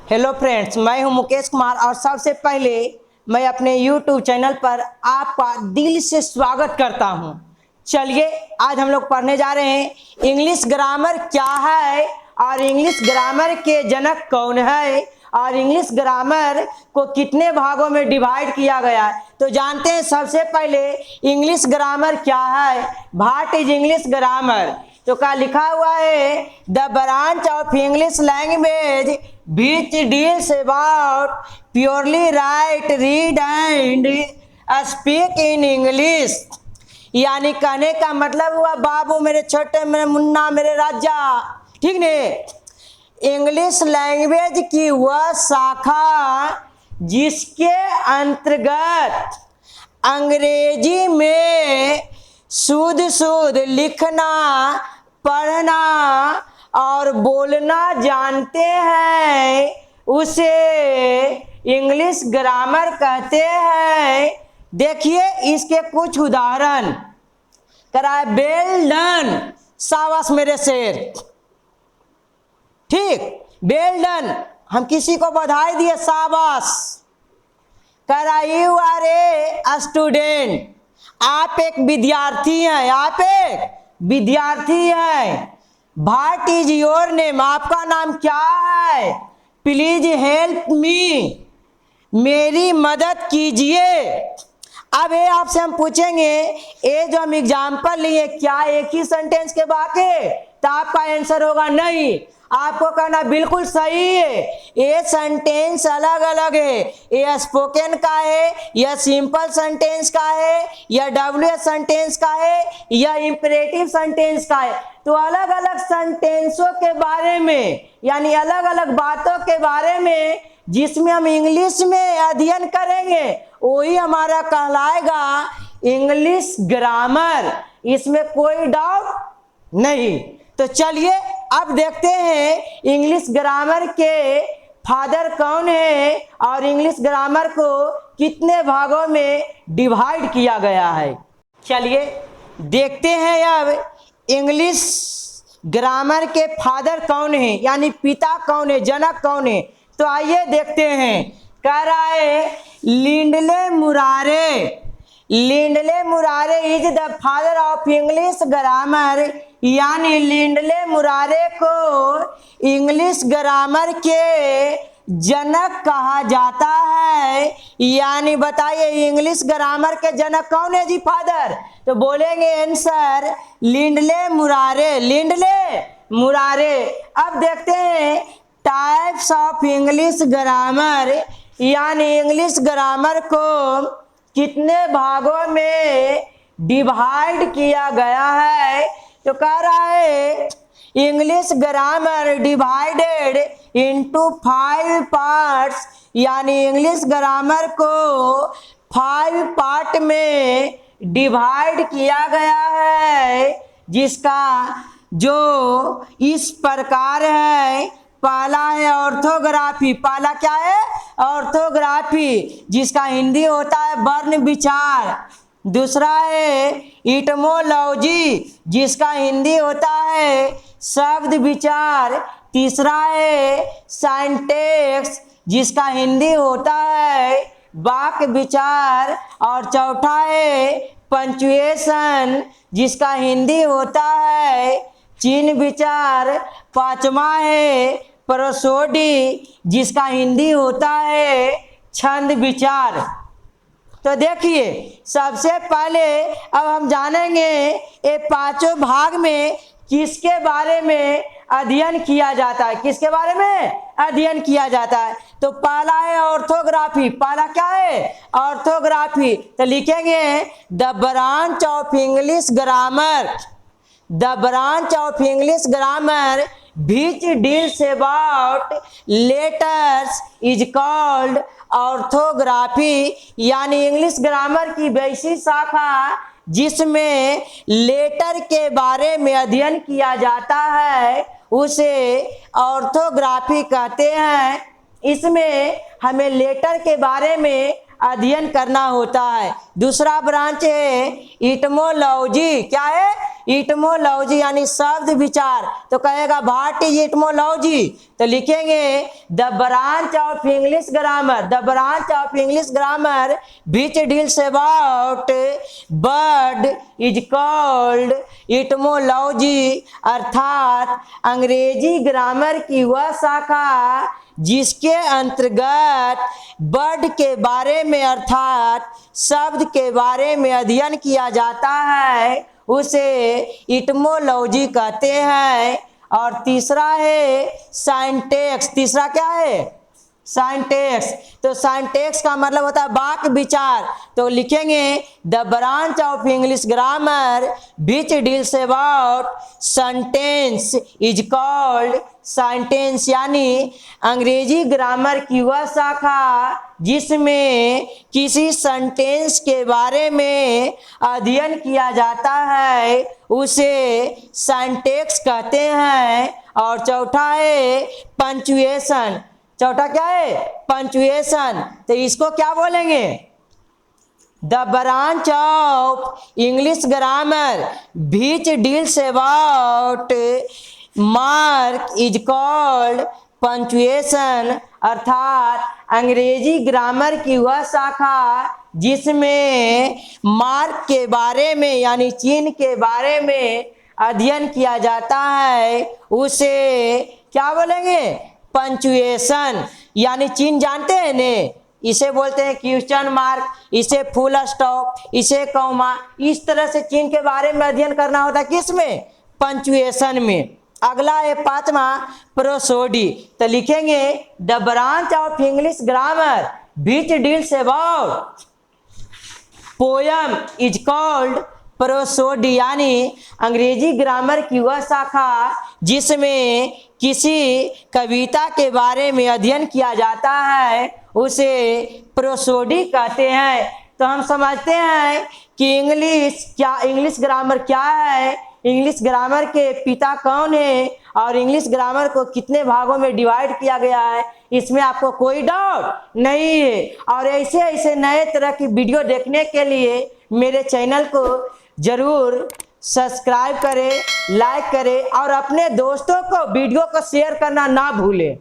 Hello friends, मैं हूं मुकेश कुमार और सबसे पहले मैं अपने YouTube चैनल पर आपका दिल से स्वागत करता हूं। चलिए आज हम लोग पढ़ने जा रहे हैं इंग्लिश ग्रामर क्या है और इंग्लिश ग्रामर के जनक कौन है और इंग्लिश ग्रामर को कितने भागों में डिवाइड किया गया है। तो जानते हैं सबसे पहले इंग्लिश ग्रामर क्या है। What is English grammar? तो क्या लिखा हुआ है, the branch of English language which deals about purely write, read and speak in English। यानी कहने का मतलब हुआ बाबू मेरे छोटे, मेरे मुन्ना, मेरे राजा, ठीक ने, इंग्लिश लैंग्वेज की वह शाखा जिसके अंतर्गत अंग्रेजी में शुद्ध लिखना, पढ़ना और बोलना जानते हैं, उसे इंग्लिश ग्रामर कहते हैं। देखिए इसके कुछ उदाहरण कराए। वेल डन, शाबाश मेरे शेर, ठीक, वेल डन, हम किसी को बधाई दिए, शाबाश। करा यू आर ए स्टूडेंट, आप एक विद्यार्थी हैं, आप एक विद्यार्थी हैं। व्हाट इज योर नेम, आपका नाम क्या है। प्लीज हेल्प मी, मेरी मदद कीजिए। अब ये आपसे हम पूछेंगे, ये जो हम एग्जाम्पल लिए क्या एक ही सेंटेंस के बाकी, तो आपका आंसर होगा नहीं। आपको कहना बिल्कुल सही है, ये सेंटेंस अलग अलग है, ये स्पोकन का है, यह सिंपल सेंटेंस का है, यह डब्ल्यू सेंटेंस का है, यह इंपरेटिव सेंटेंस का है। तो अलग अलग सेंटेंसों के बारे में, यानी अलग अलग बातों के बारे में जिसमें हम इंग्लिश में अध्ययन करेंगे वही हमारा कहलाएगा इंग्लिश ग्रामर। इसमें कोई डाउट नहीं। तो चलिए अब देखते हैं इंग्लिश ग्रामर के फादर कौन है और इंग्लिश ग्रामर को कितने भागों में डिवाइड किया गया है। चलिए देखते हैं अब इंग्लिश ग्रामर के फादर कौन है, यानी पिता कौन है, जनक कौन है। तो आइए देखते हैं। कह रहा है लिंडले मुरारे, लिंडले मुरारे is the father of English grammar, यानी लिंडले मुरारे को इंग्लिश ग्रामर के जनक कहा जाता है। यानी बताइए इंग्लिश ग्रामर के जनक कौन है जी, फादर? तो बोलेंगे आंसर लिंडले मुरारे, लिंडले मुरारे। अब देखते हैं टाइप्स ऑफ इंग्लिश ग्रामर, यानी इंग्लिश ग्रामर को कितने भागों में डिवाइड किया गया है। तो कह रहा है English grammar divided into 5 parts, यानी इंग्लिश ग्रामर को 5 पार्ट में डिवाइड किया गया है, जिसका जो इस प्रकार है। पहला है ऑर्थोग्राफी, पहला क्या है? ऑर्थोग्राफी, जिसका हिंदी होता है वर्ण विचार। दूसरा है इटमोलॉजी, जिसका हिंदी होता है शब्द विचार। तीसरा है सिंटैक्स, जिसका हिंदी होता है वाक्य विचार। और चौथा है पंक्चुएशन, जिसका हिंदी होता है चिन्ह विचार। पांचवा है प्रोसोडी, जिसका हिंदी होता है छंद विचार। तो देखिए सबसे पहले अब हम जानेंगे ये पांचों भाग में किसके बारे में अध्ययन किया जाता है, किसके बारे में अध्ययन किया जाता है। तो पहला है ऑर्थोग्राफी, पहला क्या है? ऑर्थोग्राफी। तो लिखेंगे the branch of English grammar, the branch of English grammar which deals about letters is called orthography, यानी इंग्लिश ग्रामर की वैसी शाखा जिसमें लेटर के बारे में अध्ययन किया जाता है उसे ऑर्थोग्राफी कहते हैं। इसमें हमें लेटर के बारे में अध्ययन करना होता है। दूसरा ब्रांच है इटमोलॉजी, क्या है? इटमोलॉजी यानी शब्द विचार, तो कहेगा व्हाट इज इटमोलॉजी, तो लिखेंगे the branch of English grammar, the branch of English grammar which deals about word is called etymology, अर्थात अंग्रेजी ग्रामर की वह शाखा जिसके अंतर्गत बर्ड के बारे में अर्थात शब्द के बारे में अध्ययन किया जाता है उसे इटमोलॉजी कहते हैं। और तीसरा है साइंटेक्स, तीसरा क्या है साइंटेक्स, तो साइंटेक्स का मतलब होता है वाक विचार, तो लिखेंगे the branch of English grammar which deals about sentence is called syntax, यानी अंग्रेजी ग्रामर की वह शाखा जिसमें किसी सेंटेंस के बारे में अध्ययन किया जाता है उसे साइंटेक्स कहते हैं। और चौथा है पंचुएशन, चौथा क्या है पंचुएशन, तो इसको क्या बोलेंगे the branch of English grammar which deals about mark is called punctuation, अर्थात अंग्रेजी ग्रामर की वह शाखा जिसमें मार्क के बारे में यानी चिन्ह के बारे में अध्ययन किया जाता है उसे क्या बोलेंगे पंचुएशन, यानी चिन्ह जानते हैं ने, इसे बोलते हैं क्वेश्चन मार्क, इसे फुल स्टॉप, इसे कॉमा, इस तरह से चिन्ह के बारे में अध्ययन करना होता है किसमें पंचुएशन में। अगला है पांचवा प्रोसोडी, तो लिखेंगे the branch of English grammar which deals about poem is called prosody, यानी अंग्रेजी ग्रामर की वह शाखा जिसमें किसी कविता के बारे में अध्ययन किया जाता है उसे प्रोसोडी कहते हैं। तो हम समझते हैं कि इंग्लिश ग्रामर क्या है, इंग्लिश ग्रामर के पिता कौन है और इंग्लिश ग्रामर को कितने भागों में डिवाइड किया गया है, इसमें आपको कोई डाउट नहीं है। और ऐसे ऐसे नए तरह की वीडियो देखने के लिए मेरे चैनल को जरूर सब्सक्राइब करें, लाइक करें और अपने दोस्तों को वीडियो को शेयर करना ना भूलें।